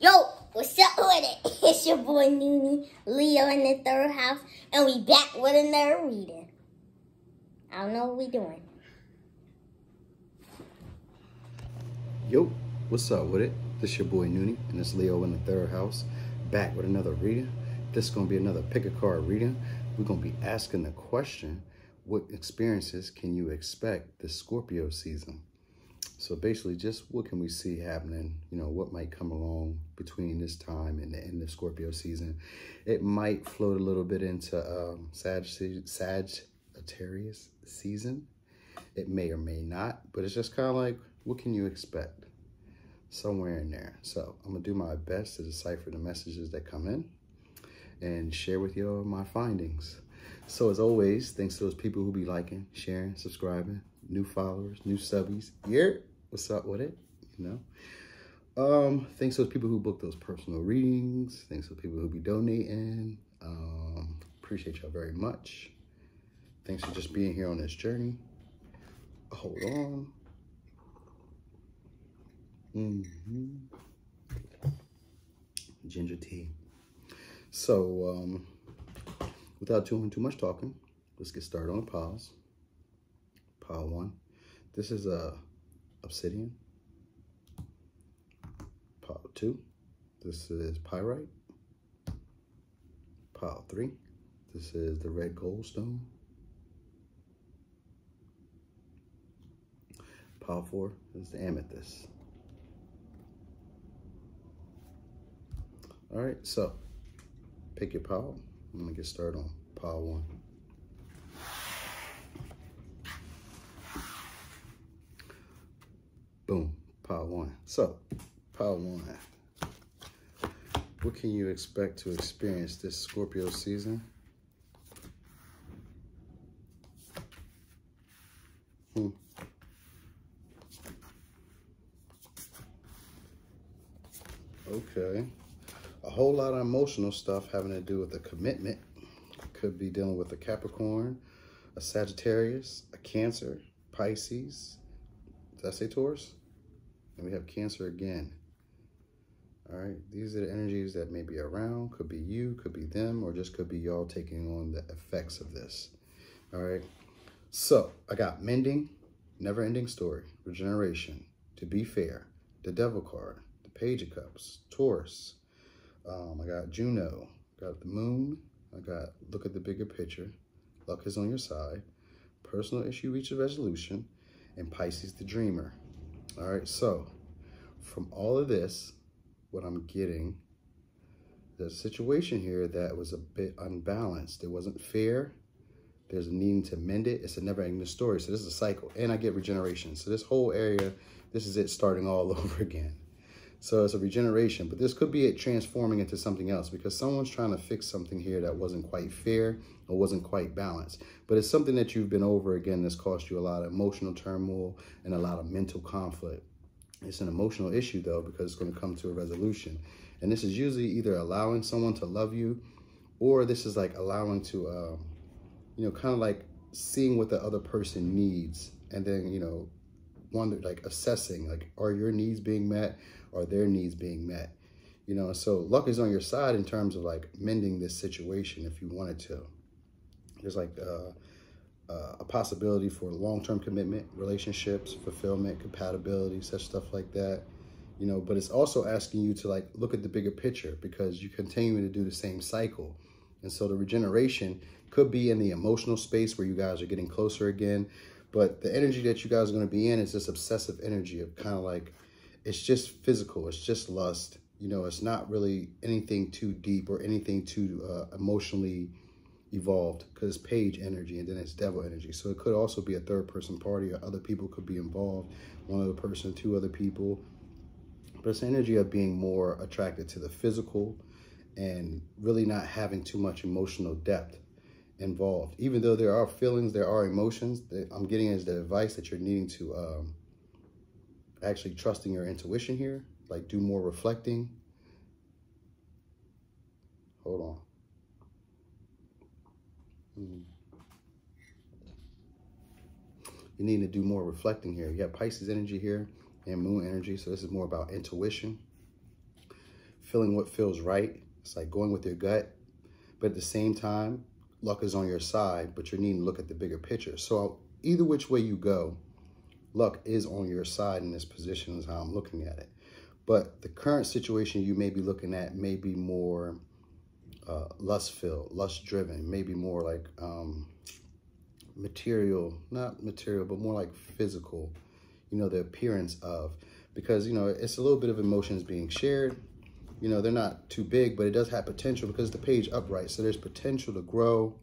Yo, what's up with it? It's your boy Noonie, Leo in the third house, and we back with another reading. I don't know what we doing. Yo, what's up with it? This your boy Noonie, and it's Leo in the third house, back with another reading. This is going to be another pick a card reading. We're going to be asking the question, what experiences can you expect this Scorpio season? So basically, just what can we see happening? You know, what might come along between this time and the end of Scorpio season. It might float a little bit into Sagittarius season. It may or may not, but it's just kind of like, what can you expect? Somewhere in there. So I'm going to do my best to decipher the messages that come in and share with you my findings. So as always, thanks to those people who be liking, sharing, subscribing, new followers, new subbies. Yeah, what's up with it? You know, thanks to those people who book those personal readings. Thanks to the people who be donating. Appreciate y'all very much. Thanks for just being here on this journey. Hold on. Ginger tea. So, without doing too much talking, let's get started on the piles. Pile 1. This is obsidian. Pile 2. This is pyrite. Pile 3. This is the red goldstone. Pile 4 is the amethyst. All right, so pick your pile. I'm gonna get started on pile 1. Boom, pile 1. So, pile 1. What can you expect to experience this Scorpio season? Okay. A whole lot of emotional stuff having to do with a commitment. Could be dealing with a Capricorn, a Sagittarius, a Cancer, Pisces. Did I say Taurus? And we have Cancer again. All right, these are the energies that may be around. Could be you, could be them, or just could be y'all taking on the effects of this. All right, so I got mending, never-ending story, regeneration, to be fair, the Devil card, the Page of Cups, Taurus. I got Juno, got the Moon, I got look at the bigger picture, luck is on your side, personal issue reach a resolution, and Pisces the Dreamer. All right, so from all of this, what I'm getting, there's a situation here that was a bit unbalanced. It wasn't fair. There's a need to mend it. It's a never-ending story. So this is a cycle, and I get regeneration. So this whole area, this is it starting all over again. So it's a regeneration, but this could be it transforming into something else because someone's trying to fix something here that wasn't quite fair or wasn't quite balanced. But it's something that you've been over again that's cost you a lot of emotional turmoil and a lot of mental conflict. It's an emotional issue though because it's going to come to a resolution. And this is usually either allowing someone to love you or this is like allowing to, you know, kind of like seeing what the other person needs and then, you know, wonder like assessing like are your needs being met? Are their needs being met? You know, so luck is on your side in terms of like mending this situation if you wanted to. There's like a possibility for long-term commitment, relationships, fulfillment, compatibility, such stuff like that. You know, but it's also asking you to like look at the bigger picture because you continue to do the same cycle. And so the regeneration could be in the emotional space where you guys are getting closer again. But the energy that you guys are going to be in is this obsessive energy of kind of like, it's just physical. It's just lust. You know, it's not really anything too deep or anything too emotionally evolved because it's page energy and then it's devil energy. So it could also be a third person party or other people could be involved. One other person, two other people. But it's energy of being more attracted to the physical and really not having too much emotional depth involved. Even though there are feelings, there are emotions that I'm getting as the advice that you're needing to actually trusting your intuition here, like do more reflecting. Hold on. You need to do more reflecting here. You have Pisces energy here and Moon energy, so this is more about intuition. feeling what feels right. It's like going with your gut. But at the same time, luck is on your side, but you're needing to look at the bigger picture. So either which way you go, luck is on your side in this position is how I'm looking at it. But the current situation you may be looking at may be more lust-filled, lust-driven, maybe more like material, not material, but more like physical, you know, the appearance of, because, you know, it's a little bit of emotions being shared. You know, they're not too big, but it does have potential because the page upright. So there's potential to grow.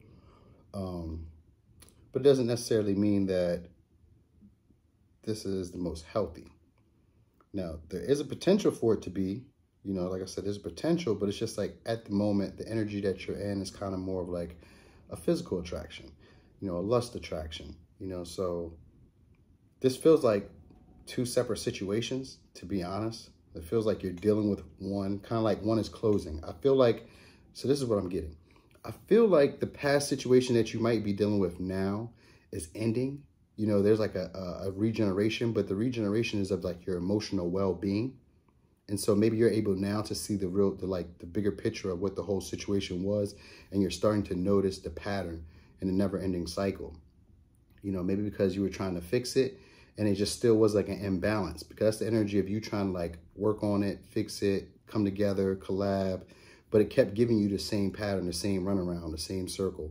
But it doesn't necessarily mean that this is the most healthy. Now, there is a potential for it to be, you know, like I said, there's potential, but it's just like at the moment, the energy that you're in is kind of more of like a physical attraction, you know, a lust attraction, you know. So this feels like two separate situations, to be honest. It feels like you're dealing with one, kind of like one is closing. I feel like, so this is what I'm getting. I feel like the past situation that you might be dealing with now is ending. You know, there's like a regeneration, but the regeneration is of like your emotional well-being. And so maybe you're able now to see the bigger picture of what the whole situation was. And you're starting to notice the pattern in the never-ending cycle. You know, maybe because you were trying to fix it and it just still was like an imbalance, because that's the energy of you trying to like work on it, fix it, come together, collab, but it kept giving you the same pattern, the same runaround, the same circle.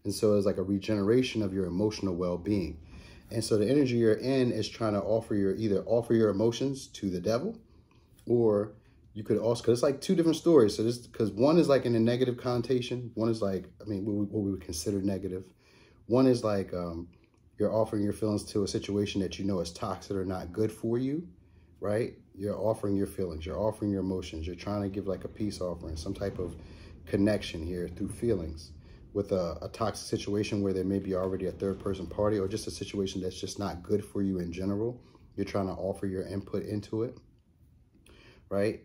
And so it's like a regeneration of your emotional well-being. And so the energy you're in is trying to either offer your emotions to the devil, or you could also, because it's like two different stories. So this, because one is like in a negative connotation. One is like, I mean, what we would consider negative. One is like, you're offering your feelings to a situation that you know is toxic or not good for you, right? You're offering your feelings, you're offering your emotions. You're trying to give like a peace offering, some type of connection here through feelings with a toxic situation where there may be already a third person party, or just a situation that's just not good for you in general. You're trying to offer your input into it, right?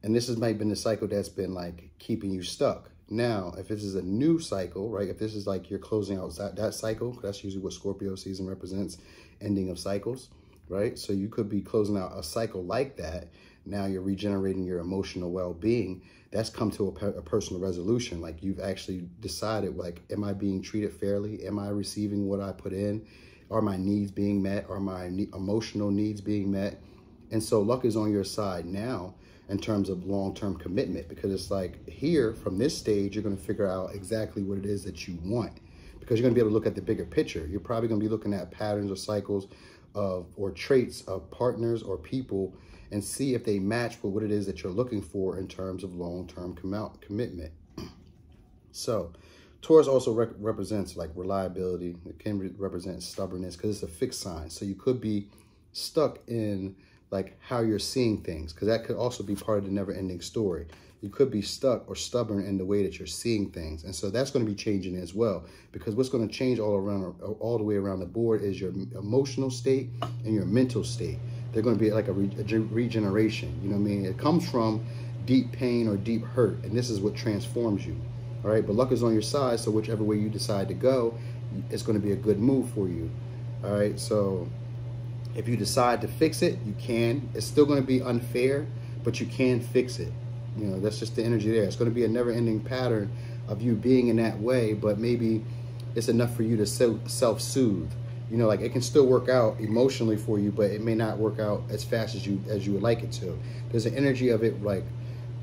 And this might have been the cycle that's been like keeping you stuck. Now, if this is a new cycle, right? If this is like you're closing out that cycle, that's usually what Scorpio season represents, ending of cycles, right? So you could be closing out a cycle like that. Now you're regenerating your emotional well-being. That's come to a personal resolution. Like you've actually decided, like, am I being treated fairly? Am I receiving what I put in? Are my needs being met? Are my emotional needs being met? And so luck is on your side now in terms of long-term commitment, because it's like here from this stage, you're going to figure out exactly what it is that you want, because you're going to be able to look at the bigger picture. You're probably going to be looking at patterns or cycles of, or traits of partners or people, and see if they match with what it is that you're looking for in terms of long-term commitment. So Taurus also represents like reliability. It can represent stubbornness because it's a fixed sign. So you could be stuck in like how you're seeing things, because that could also be part of the never-ending story. You could be stuck or stubborn in the way that you're seeing things. And so that's going to be changing as well, because what's going to change all the way around the board is your emotional state and your mental state. They're going to be like a regeneration. You know what I mean? It comes from deep pain or deep hurt, and this is what transforms you. All right, but luck is on your side, so whichever way you decide to go, it's going to be a good move for you. All right, so if you decide to fix it, you can. It's still going to be unfair, but you can fix it. You know, that's just the energy there. It's going to be a never-ending pattern of you being in that way, but maybe it's enough for you to self-soothe. You know, like it can still work out emotionally for you, but it may not work out as fast as you would like it to. There's an energy of it like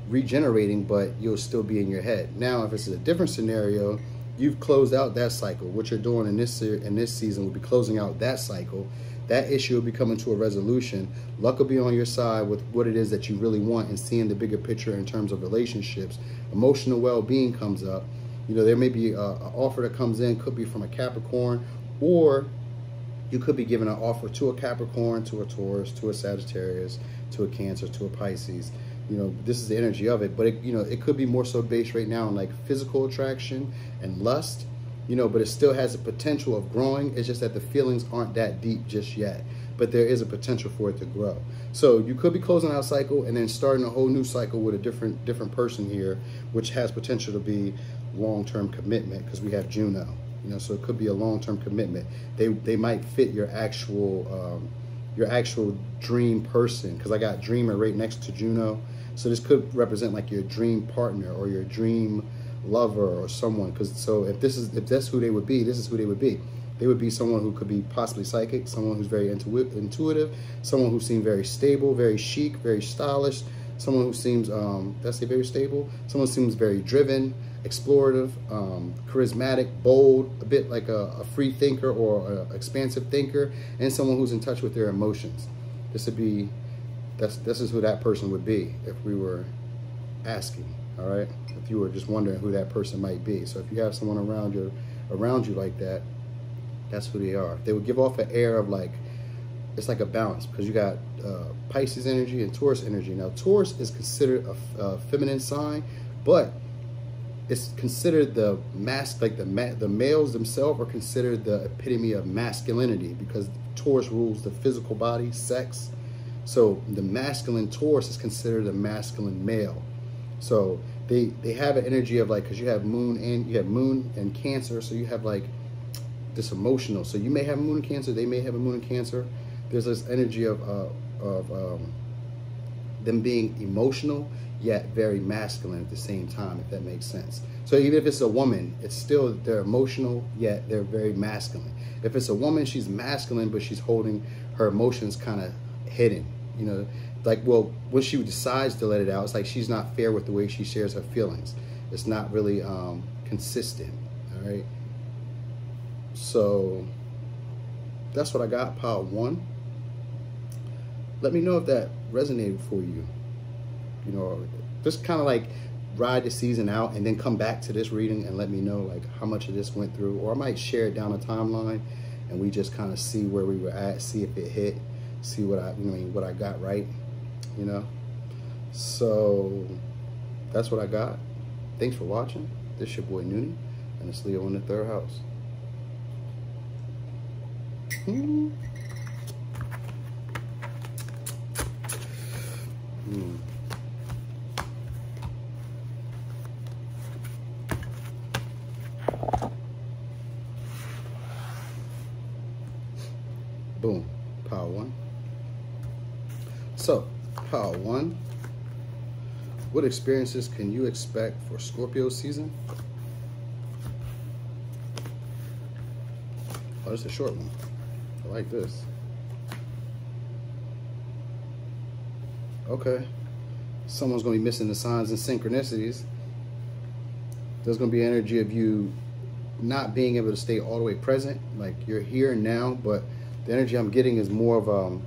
regenerating, but you'll still be in your head. Now, if it's a different scenario, you've closed out that cycle. What you're doing in this season will be closing out that cycle. That issue will be coming to a resolution. Luck will be on your side with what it is that you really want and seeing the bigger picture in terms of relationships. Emotional well-being comes up. You know, there may be an offer that comes in, could be from a Capricorn, or you could be giving an offer to a Capricorn, to a Taurus, to a Sagittarius, to a Cancer, to a Pisces. You know, this is the energy of it. But, it could be more so based right now on like physical attraction and lust, you know, but it still has the potential of growing. It's just that the feelings aren't that deep just yet. But there is a potential for it to grow. So you could be closing out a cycle and then starting a whole new cycle with a different person here, which has potential to be long-term commitment, because we have Juno. You know, so it could be a long-term commitment. They might fit your actual dream person, because I got Dreamer right next to Juno. So this could represent like your dream partner or your dream lover or someone. Because so if that's who they would be, this is who they would be. They would be someone who could be possibly psychic, someone who's very intuitive, someone who seems very stable, very chic, very stylish, someone who seems, did I say very stable? Someone who seems very driven, explorative, charismatic, bold, a bit like a free thinker or an expansive thinker, and someone who's in touch with their emotions. This is who that person would be if we were asking, all right? If you were just wondering who that person might be. So if you have someone around you like that, that's who they are. They would give off an air of like, it's like a balance, because you got Pisces energy and Taurus energy. Now, Taurus is considered a feminine sign, but it's considered the the males themselves are considered the epitome of masculinity, because Taurus rules the physical body, sex. So the masculine Taurus is considered a masculine male. So they have an energy of like, because you have moon and Cancer, so you have like this emotional. So you may have a moon in Cancer, they may have a moon in Cancer. There's this energy of them being emotional yet very masculine at the same time, if that makes sense. So even if it's a woman, it's still, they're emotional yet they're very masculine. If it's a woman, she's masculine but she's holding her emotions kind of hidden, you know, like, well, when she decides to let it out, it's like she's not fair with the way she shares her feelings. It's not really consistent. All right, so that's what I got, pile 1. Let me know if that resonated for you. You know, just kind of like ride the season out and then come back to this reading and let me know like how much of this went through, or I might share it down a timeline and we just kind of see where we were at, see if it hit, see what what I got right, you know. So that's what I got. Thanks for watching. This is your boy Noonie, and it's Leo in the 3rd house. Boom, pile 1. So, pile 1. What experiences can you expect for Scorpio season? Oh, this is a short one. I like this. Okay. Someone's going to be missing the signs and synchronicities. There's going to be energy of you not being able to stay all the way present. Like you're here and now, but the energy I'm getting is more of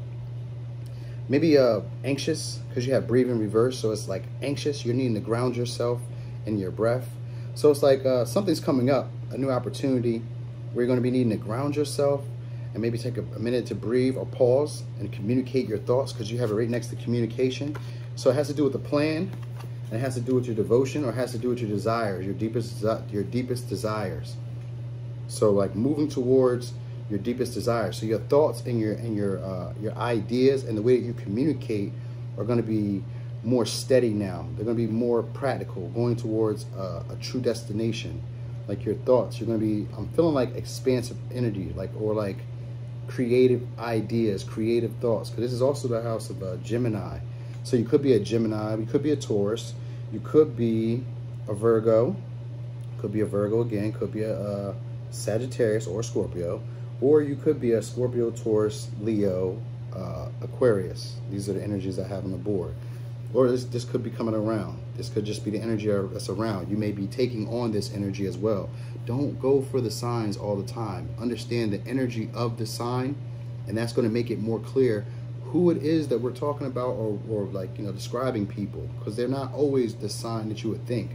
maybe anxious, because you have breathing reverse. So it's like anxious. You're needing to ground yourself in your breath. So it's like something's coming up, a new opportunity where you're going to be needing to ground yourself and maybe take a minute to breathe or pause and communicate your thoughts, because you have it right next to communication. So it has to do with the plan, and it has to do with your devotion, or it has to do with your desires, your deepest desires. So like moving towards your deepest desires. So your thoughts and your ideas and the way that you communicate are going to be more steady now. They're going to be more practical, going towards a true destination. Like your thoughts, you're going to be, I'm feeling like expansive energy, like, or like creative ideas, creative thoughts. Because this is also the house of Gemini. So you could be a Gemini, you could be a Taurus, you could be a Virgo, could be a Virgo again, could be a Sagittarius or Scorpio, or you could be a Scorpio, Taurus, Leo, Aquarius. These are the energies I have on the board. Or this could be coming around. This could just be the energy that's around. You may be taking on this energy as well. Don't go for the signs all the time. Understand the energy of the sign, and that's going to make it more clear who it is that we're talking about, or like, you know, describing people, because they're not always the sign that you would think.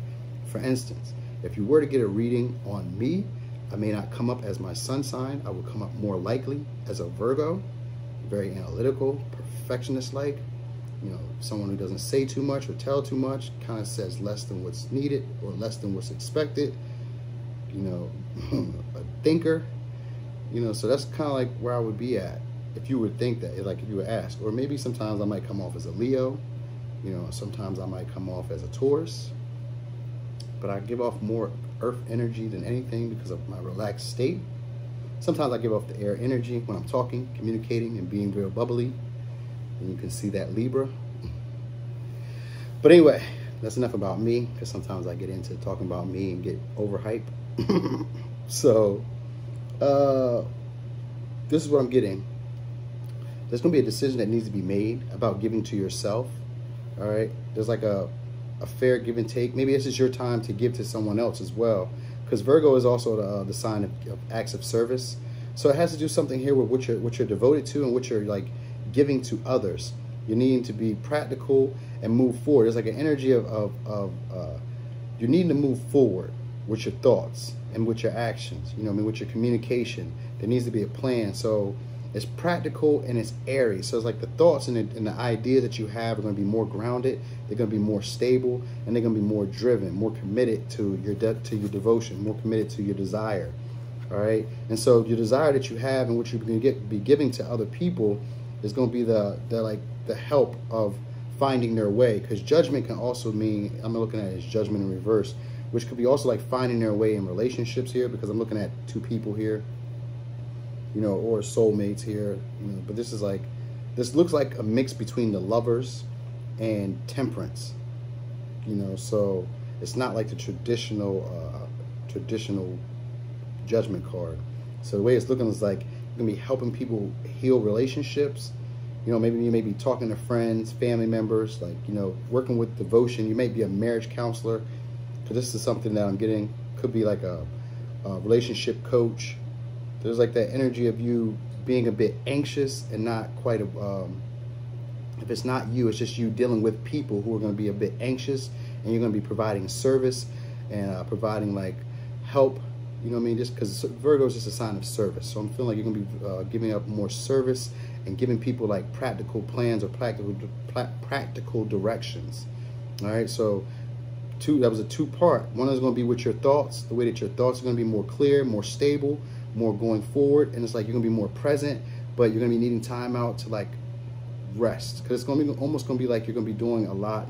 For instance, if you were to get a reading on me, I may not come up as my sun sign. I would come up more likely as a Virgo, very analytical, perfectionist-like, you know, someone who doesn't say too much or tell too much, kind of says less than what's needed or less than what's expected, you know, a thinker, you know. So that's kind of like where I would be at if you would think that, like if you would ask. Or maybe sometimes I might come off as a Leo, you know, sometimes I might come off as a Taurus, but I give off more earth energy than anything because of my relaxed state. Sometimes I give off the air energy when I'm talking, communicating, and being real bubbly. And you can see that Libra. But anyway, that's enough about me, because sometimes I get into talking about me and get overhyped. So, this is what I'm getting. There's going to be a decision that needs to be made about giving to yourself. All right. There's like a fair give and take. Maybe this is your time to give to someone else as well, because Virgo is also the sign of acts of service. So it has to do something here with what you're devoted to and what you're like giving to others. You're needing to be practical and move forward. There's like an energy of you're needing to move forward with your thoughts and with your actions. You know what I mean? With your communication, there needs to be a plan. So it's practical and it's airy. So it's like the thoughts and the ideas that you have are going to be more grounded. They're going to be more stable, and they're going to be more driven, more committed to your devotion, more committed to your desire. All right. And so your desire that you have and what you're going to be giving to other people is going to be the help of finding their way. Because judgment can also mean, I'm looking at it as judgment in reverse, which could be also like finding their way in relationships here, because I'm looking at two people here, you know, or soulmates here, you know. But this is like, this looks like a mix between the Lovers and Temperance, you know. So it's not like the traditional Judgment card. So the way it's looking is like you're gonna be helping people heal relationships. You know, maybe you may be talking to friends, family members, like, you know, working with devotion. You may be a marriage counselor, because this is something that I'm getting. Could be like a relationship coach. There's like that energy of you being a bit anxious and not quite if it's not you, it's just you dealing with people who are going to be a bit anxious, and you're going to be providing service and providing like help. You know what I mean? Just because Virgo is just a sign of service. So I'm feeling like you're going to be giving up more service and giving people like practical plans or practical directions. All right. So that was a two-part. One is going to be with your thoughts, the way that your thoughts are going to be more clear, more stable, more going forward. And it's like you're going to be more present, but you're going to be needing time out to like rest. Because it's going to be almost going to be like you're going to be doing a lot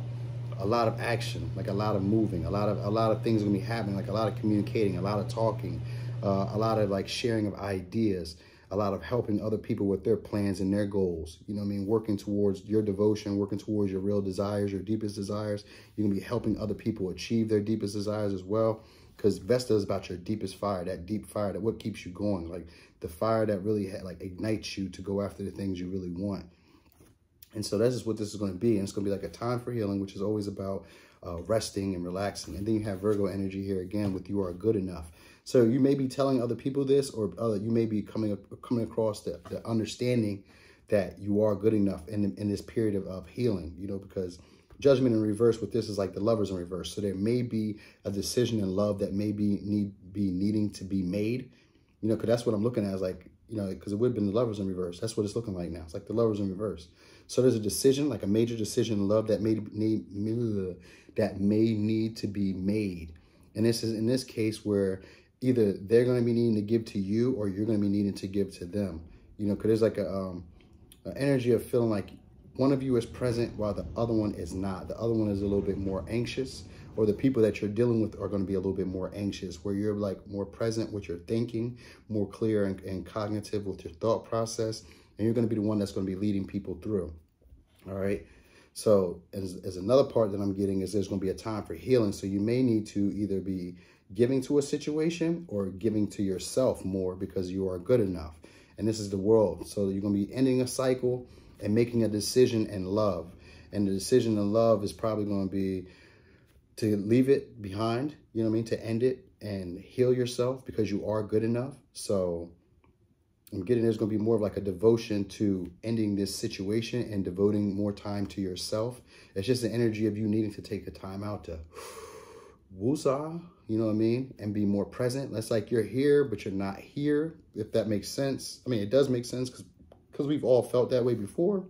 of action, like a lot of moving, a lot of things are gonna be happening, like a lot of communicating, a lot of talking, a lot of like sharing of ideas, a lot of helping other people with their plans and their goals. You know what I mean? Working towards your devotion, working towards your real desires, your deepest desires. You're gonna be helping other people achieve their deepest desires as well. Because Vesta is about your deepest fire, that deep fire, that what keeps you going, like the fire that really like ignites you to go after the things you really want. And so that's just what this is going to be. And it's going to be like a time for healing, which is always about resting and relaxing. And then you have Virgo energy here again with you are good enough. So you may be telling other people this, or you may be coming across the understanding that you are good enough in this period of healing, you know, because Judgment in reverse with this is like the Lovers in reverse. So there may be a decision in love that may be needing to be made, you know, because that's what I'm looking at is like, you know, because it would have been the Lovers in reverse. That's what it's looking like now. It's like the Lovers in reverse. So there's a decision, like a major decision in love that may need to be made. And this is in this case where either they're going to be needing to give to you or you're going to be needing to give to them. You know, because there's like an energy of feeling like one of you is present while the other one is not. The other one is a little bit more anxious, or the people that you're dealing with are going to be a little bit more anxious, where you're like more present with your thinking, more clear and cognitive with your thought process. And you're going to be the one that's going to be leading people through. All right. So as another part that I'm getting is there's going to be a time for healing. So you may need to either be giving to a situation or giving to yourself more because you are good enough. And this is the world. So you're going to be ending a cycle and making a decision in love. And the decision in love is probably going to be to leave it behind, you know what I mean? To end it and heal yourself because you are good enough. So I'm getting there's going to be more of like a devotion to ending this situation and devoting more time to yourself. It's just the energy of you needing to take the time out to woosah, you know what I mean? And be more present. It's like you're here, but you're not here, if that makes sense. I mean, it does make sense because we've all felt that way before.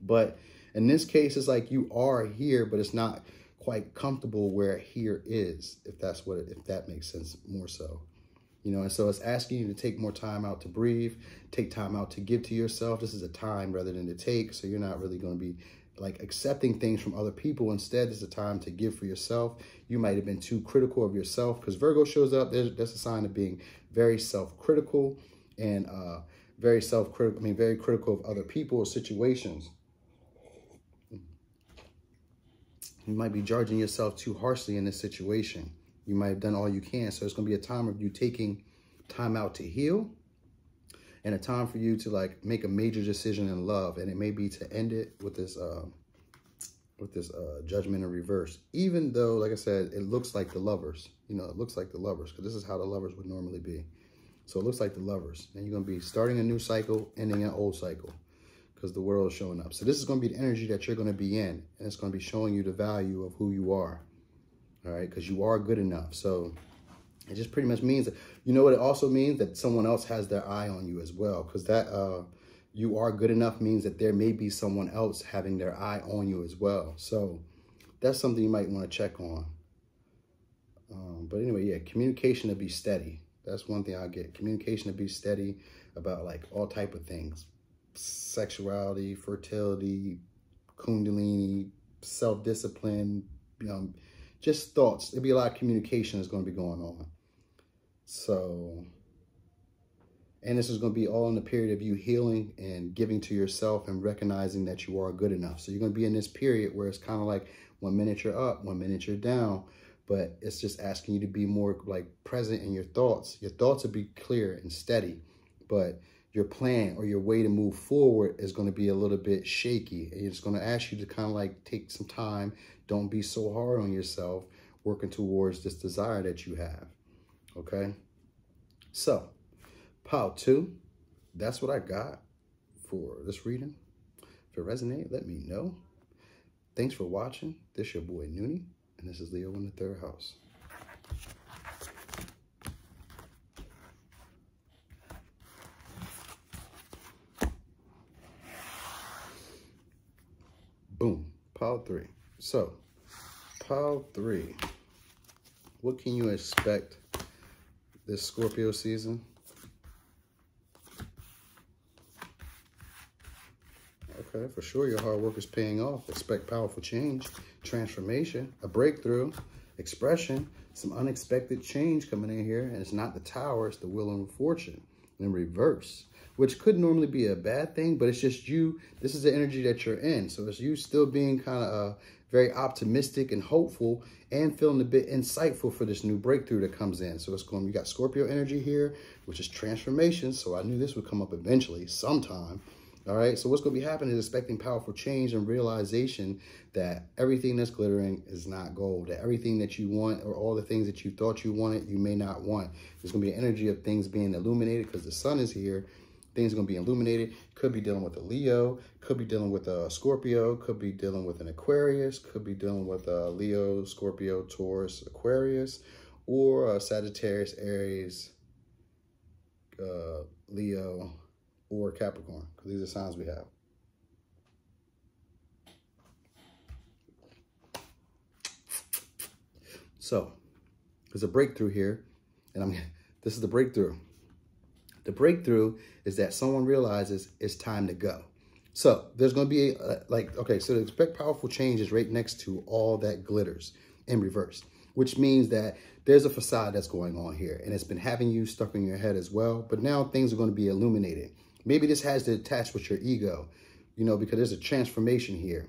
But in this case, it's like you are here, but it's not quite comfortable where here is, if that makes sense more so. You know, and so it's asking you to take more time out to breathe, take time out to give to yourself. This is a time rather than to take. So you're not really going to be like accepting things from other people. Instead, it's a time to give for yourself. You might have been too critical of yourself because Virgo shows up. That's a sign of being very self-critical and very critical of other people or situations. You might be judging yourself too harshly in this situation. You might have done all you can. So it's going to be a time of you taking time out to heal, and a time for you to like make a major decision in love. And it may be to end it with this judgment in reverse. Even though, like I said, it looks like the Lovers. You know, it looks like the Lovers, because this is how the Lovers would normally be. So it looks like the Lovers. And you're going to be starting a new cycle, ending an old cycle, because the world is showing up. So this is going to be the energy that you're going to be in. And it's going to be showing you the value of who you are. All right, because you are good enough. So it just pretty much means that, you know what it also means? That someone else has their eye on you as well. Because that you are good enough means that there may be someone else having their eye on you as well. So that's something you might want to check on. But anyway, yeah, communication to be steady. That's one thing I get. Communication to be steady about like all type of things. Sexuality, fertility, kundalini, self-discipline, you know, just thoughts. There'll be a lot of communication that's going to be going on. So, and this is going to be all in the period of you healing and giving to yourself and recognizing that you are good enough. So you're going to be in this period where it's kind of like 1 minute you're up, 1 minute you're down, but it's just asking you to be more like present in your thoughts. Your thoughts will be clear and steady, but your plan or your way to move forward is going to be a little bit shaky. It's going to ask you to kind of like take some time. Don't be so hard on yourself, working towards this desire that you have. Okay. So pile 2, that's what I got for this reading. If it resonated, let me know. Thanks for watching. This your boy Noonie, and this is Leo in the 3rd house. Boom, pile 3. So, pile 3. What can you expect this Scorpio season? Okay, for sure, your hard work is paying off. Expect powerful change, transformation, a breakthrough, expression, some unexpected change coming in here. And it's not the Tower, it's the Wheel of Fortune in reverse, which could normally be a bad thing, but it's just you. This is the energy that you're in. So it's you still being kind of very optimistic and hopeful and feeling a bit insightful for this new breakthrough that comes in. So it's going, you got Scorpio energy here, which is transformation. So I knew this would come up eventually sometime. All right, so what's going to be happening is expecting powerful change and realization that everything that's glittering is not gold, that everything that you want or all the things that you thought you wanted, you may not want. There's going to be an energy of things being illuminated because the sun is here. Things are going to be illuminated. Could be dealing with a Leo, could be dealing with a Scorpio, could be dealing with an Aquarius, could be dealing with a Leo, Scorpio, Taurus, Aquarius, or a Sagittarius, Aries, Leo, or Capricorn, because these are signs we have. So there's a breakthrough here, and this is the breakthrough. The breakthrough is that someone realizes it's time to go. So there's going to be okay, so to expect powerful change is right next to all that glitters in reverse, which means that there's a facade that's going on here, and it's been having you stuck in your head as well. But now things are going to be illuminated. Maybe this has to attach with your ego, you know, because there's a transformation here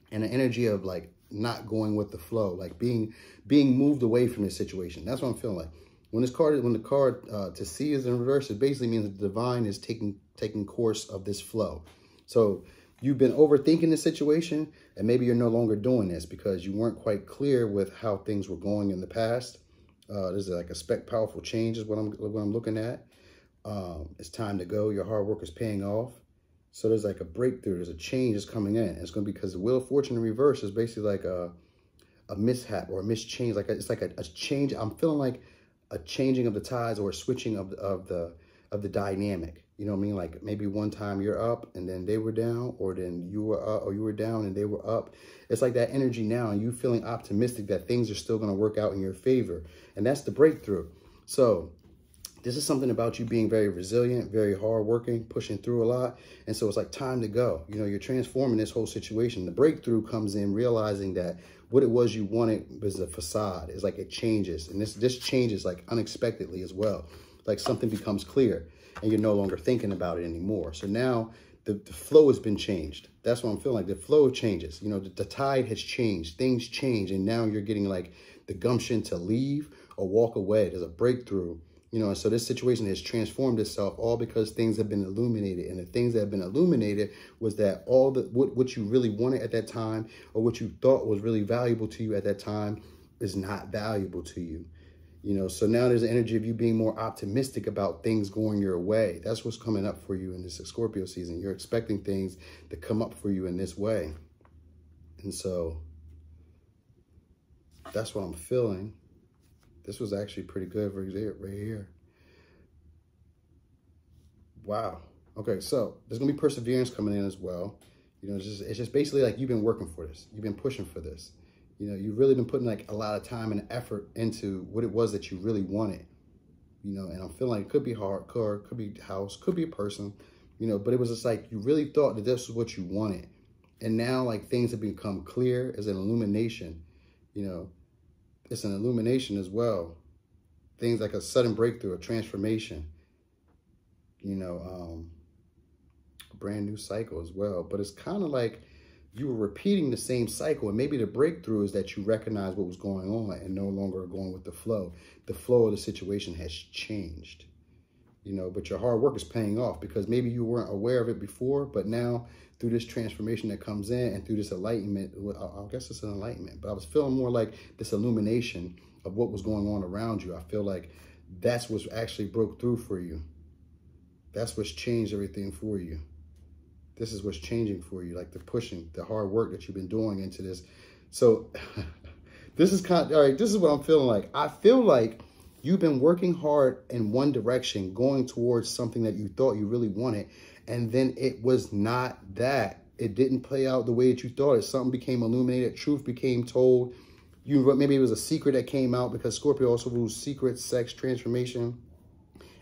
and an energy of like not going with the flow, like being moved away from this situation. That's what I'm feeling like. When the card to see is in reverse, it basically means that the divine is taking course of this flow. So you've been overthinking the situation, and maybe you're no longer doing this because you weren't quite clear with how things were going in the past. There's like expect powerful change is what I'm looking at. It's time to go. Your hard work is paying off. So there's like a breakthrough. There's a change that's coming in. And it's going to be because the Wheel of Fortune in reverse is basically like a mishap or a mischange. Like it's like a change. I'm feeling like a changing of the tides or a switching of the dynamic. You know what I mean? Like maybe one time you're up and then they were down, or then you were up or you were down and they were up. It's like that energy now, and you feeling optimistic that things are still going to work out in your favor. And that's the breakthrough. So this is something about you being very resilient, very hardworking, pushing through a lot. And so it's like time to go. You know, you're transforming this whole situation. The breakthrough comes in realizing that what it was you wanted was a facade. It's like it changes. And this changes like unexpectedly as well. Like something becomes clear and you're no longer thinking about it anymore. So now the flow has been changed. That's what I'm feeling like. The flow changes. You know, the tide has changed. Things change. And now you're getting like the gumption to leave or walk away. There's a breakthrough. You know, and so this situation has transformed itself all because things have been illuminated. And the things that have been illuminated was that all the what you really wanted at that time or what you thought was really valuable to you at that time is not valuable to you. You know, so now there's an energy of you being more optimistic about things going your way. That's what's coming up for you in this Scorpio season. You're expecting things to come up for you in this way. And so that's what I'm feeling. This was actually pretty good right here. Wow. Okay, so there's going to be perseverance coming in as well. You know, it's just basically like you've been working for this. You've been pushing for this. You know, you've really been putting like a lot of time and effort into what it was that you really wanted. You know, and I'm feeling like it could be hardcore, could be house, could be a person, you know, but it was just like you really thought that this was what you wanted. And now like things have become clear as an illumination. You know, it's an illumination as well. Things like a sudden breakthrough, a transformation, you know, a brand new cycle as well. But it's kind of like you were repeating the same cycle. And maybe the breakthrough is that you recognize what was going on and no longer are going with the flow. The flow of the situation has changed, you know, but your hard work is paying off because maybe you weren't aware of it before, but now through this transformation that comes in and through this enlightenment, I guess it's an enlightenment, but I was feeling more like this illumination of what was going on around you. I feel like that's what's actually broke through for you. That's what's changed everything for you. This is what's changing for you, like the pushing, the hard work that you've been doing into this. So this is kind of, all right, this is what I'm feeling like. I feel like you've been working hard in one direction, going towards something that you thought you really wanted. And then it was not that. It didn't play out the way that you thought it. Something became illuminated. Truth became told. Maybe it was a secret that came out because Scorpio also rules secret, sex, transformation.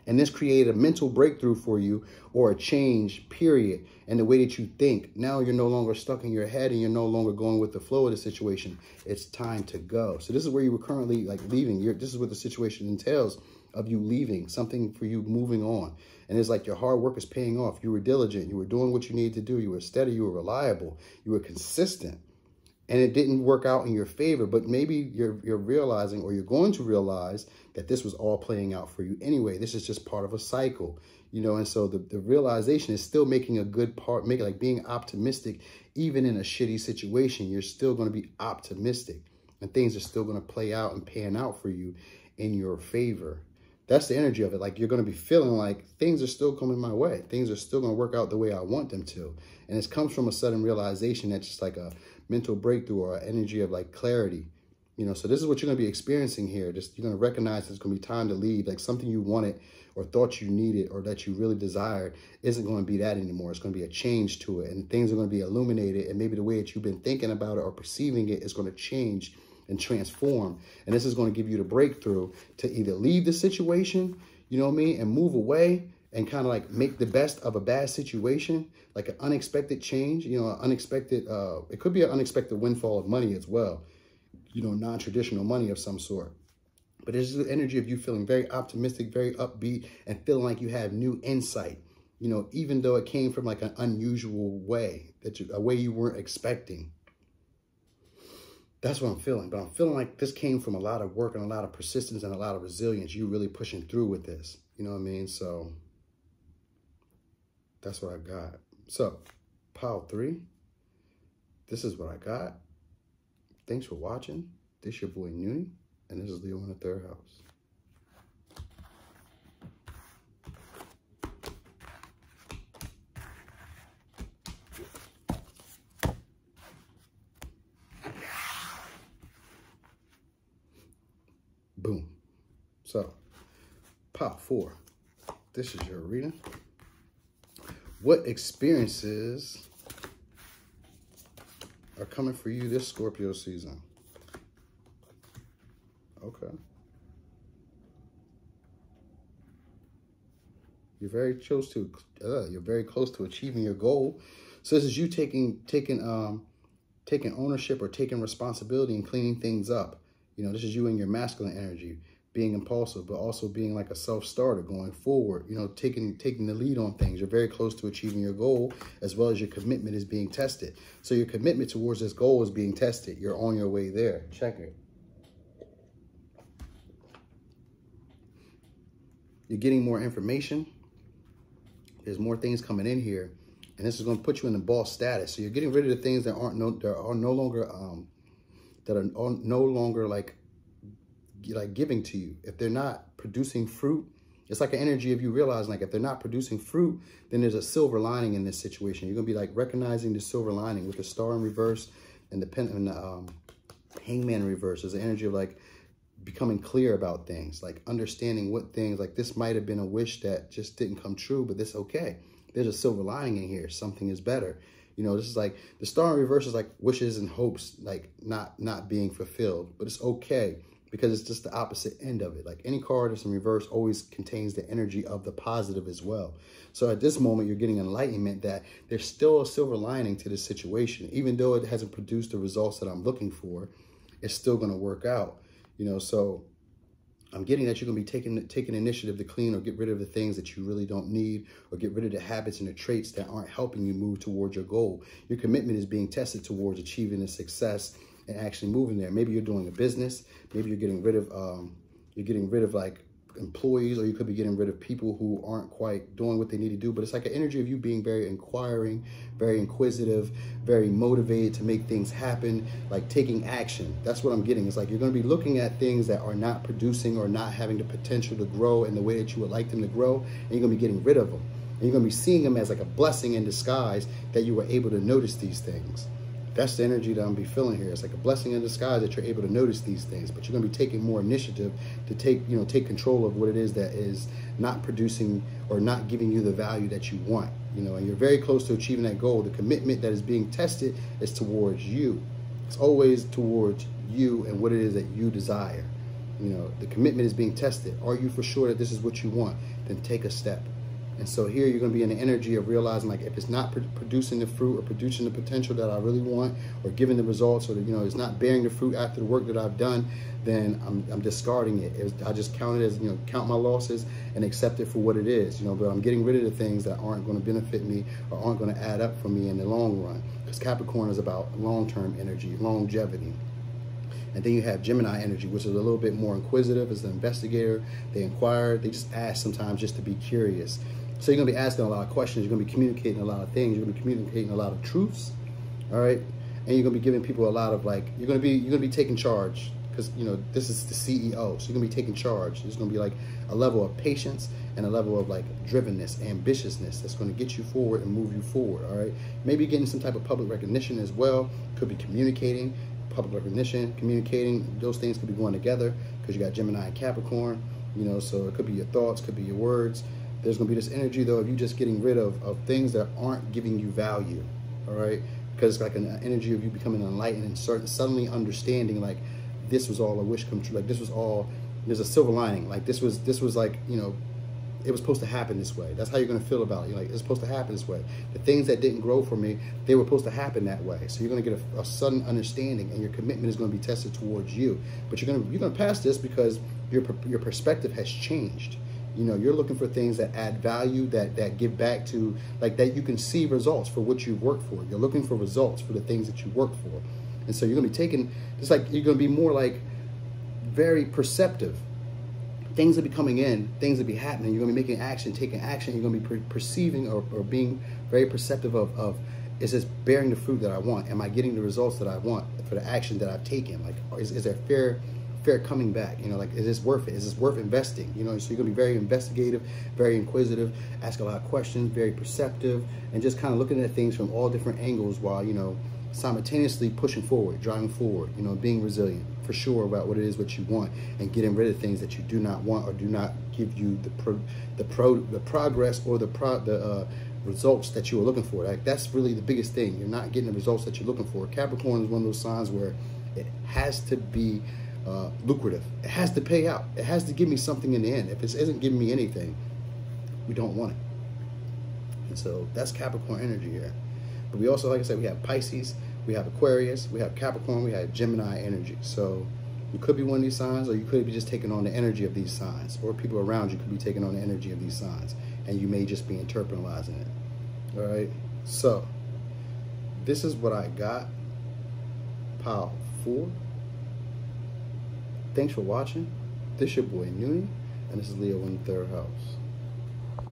And this created a mental breakthrough for you or a change, period, in the way that you think. Now you're no longer stuck in your head and you're no longer going with the flow of the situation. It's time to go. So this is where you were currently like leaving. This is what the situation entails of you leaving, something for you moving on. And it's like your hard work is paying off. You were diligent. You were doing what you needed to do. You were steady. You were reliable. You were consistent. And it didn't work out in your favor, but maybe you're realizing or you're going to realize that this was all playing out for you anyway. This is just part of a cycle, you know, and so the realization is still making a good part, like being optimistic, even in a shitty situation, you're still going to be optimistic and things are still going to play out and pan out for you in your favor. That's the energy of it. Like you're going to be feeling like things are still coming my way. Things are still going to work out the way I want them to. And it comes from a sudden realization that's just like a mental breakthrough or an energy of like clarity. You know, so this is what you're going to be experiencing here. Just you're going to recognize it's going to be time to leave. Like something you wanted or thought you needed or that you really desired isn't going to be that anymore. It's going to be a change to it. And things are going to be illuminated. And maybe the way that you've been thinking about it or perceiving it is going to change and transform. And this is going to give you the breakthrough to either leave the situation, you know what I mean, and move away and kind of like make the best of a bad situation, like an unexpected change, you know, unexpected, it could be an unexpected windfall of money as well, you know, non-traditional money of some sort. But it's the energy of you feeling very optimistic, very upbeat, and feeling like you have new insight, you know, even though it came from like an unusual way, a way you weren't expecting. That's what I'm feeling. But I'm feeling like this came from a lot of work and a lot of persistence and a lot of resilience. You really pushing through with this. You know what I mean? So that's what I got. So pile 3. This is what I got. Thanks for watching. This your boy Noonie. And this is Leo in the 3rd house. Boom. So, pop 4. This is your reading. What experiences are coming for you this Scorpio season? Okay. You're very close to achieving your goal. So this is you taking ownership or taking responsibility and cleaning things up. You know, this is you and your masculine energy, being impulsive, but also being like a self-starter, going forward, you know, taking the lead on things. You're very close to achieving your goal, as well as your commitment is being tested. So your commitment towards this goal is being tested. You're on your way there. Check it. You're getting more information. There's more things coming in here, and this is going to put you in the boss status. So you're getting rid of the things that are no longer like giving to you. If they're not producing fruit, it's like an energy of you realizing, like, if they're not producing fruit, then there's a silver lining in this situation. You're gonna be like recognizing the silver lining with the star in reverse and the hangman in reverse. There's an energy of like becoming clear about things, like understanding what things, like this might have been a wish that just didn't come true, but this okay. There's a silver lining in here. Something is better. You know, this is like the star in reverse is like wishes and hopes, like not being fulfilled, but it's okay, because it's just the opposite end of it. Like any card that's in reverse always contains the energy of the positive as well. So at this moment, you're getting enlightenment that there's still a silver lining to this situation. Even though it hasn't produced the results that I'm looking for, it's still going to work out. You know, so I'm getting that you're going to be taking initiative to clean or get rid of the things that you really don't need, or get rid of the habits and the traits that aren't helping you move towards your goal. Your commitment is being tested towards achieving the success and actually moving there. Maybe you're doing a business. Maybe you're getting rid of like employees, or you could be getting rid of people who aren't quite doing what they need to do. But it's like an energy of you being very inquiring, very inquisitive, very motivated to make things happen, like taking action. That's what I'm getting. It's like you're going to be looking at things that are not producing or not having the potential to grow in the way that you would like them to grow, and you're going to be getting rid of them. And you're going to be seeing them as like a blessing in disguise that you were able to notice these things. That's the energy that I'm be feeling here. It's like a blessing in disguise that you're able to notice these things, but you're going to be taking more initiative to take control of what it is that is not producing or not giving you the value that you want. You know, and you're very close to achieving that goal. The commitment that is being tested is towards you. It's always towards you and what it is that you desire. You know, the commitment is being tested. Are you for sure that this is what you want? Then take a step. And so here you're going to be in the energy of realizing, like, if it's not producing the fruit or producing the potential that I really want, or giving the results, or it's not bearing the fruit after the work that I've done, then I'm discarding it. I just count it as, count my losses and accept it for what it is. But I'm getting rid of the things that aren't going to benefit me or aren't going to add up for me in the long run. Because Capricorn is about long-term energy, longevity. And then you have Gemini energy, which is a little bit more inquisitive. As an investigator, they inquire. They just ask sometimes just to be curious. So you're going to be asking a lot of questions. You're going to be communicating a lot of things. You're going to be communicating a lot of truths, all right? And you're going to be giving people a lot of, like, you're going to be taking charge, because, this is the CEO. So you're going to be taking charge. There's going to be, like, a level of patience and a level of, like, drivenness, ambitiousness that's going to get you forward and move you forward, all right? Maybe getting some type of public recognition as well. Could be communicating, public recognition, communicating. Those things could be going together, because you got Gemini and Capricorn, so it could be your thoughts, could be your words. There's going to be this energy, though, of you just getting rid of things that aren't giving you value, all right? Because it's like an energy of you becoming enlightened and suddenly understanding, like, this was all a wish come true. Like, this was all, there's a silver lining. Like, this was like, it was supposed to happen this way. That's how you're going to feel about it. You're like, it's supposed to happen this way. The things that didn't grow for me, they were supposed to happen that way. So you're going to get a sudden understanding, and your commitment is going to be tested towards you. But you're going to pass this because your perspective has changed. You're looking for things that add value, that give back to, like, that you can see results for what you've worked for. You're looking for results for the things that you work for. And so you're going to be taking, it's like you're going to be more like very perceptive. Things will be coming in, things will be happening. You're going to be making action, taking action. You're going to be perceiving or being very perceptive of, is this bearing the fruit that I want? Am I getting the results that I want for the action that I've taken? Like, is there fair coming back? Like, is this worth it? Is this worth investing? So you're gonna be very investigative, very inquisitive, ask a lot of questions, very perceptive, and just kind of looking at things from all different angles while, simultaneously pushing forward, driving forward, being resilient for sure about what it is what you want, and getting rid of things that you do not want or do not give you the progress or the results that you were looking for. Like, that's really the biggest thing. You're not getting the results that you're looking for. Capricorn is one of those signs where it has to be lucrative. It has to pay out. It has to give me something in the end. If it isn't giving me anything, we don't want it. And so that's Capricorn energy here. But we also, like I said, we have Pisces, we have Aquarius, we have Capricorn, we have Gemini energy. So, You could be one of these signs, or you could be just taking on the energy of these signs, or people around you could be taking on the energy of these signs, and you may just be internalizing it. All right, so this is what I got. Pile 4. Thanks for watching. This is your boy Noonie, and this is Leo in the 3rd house.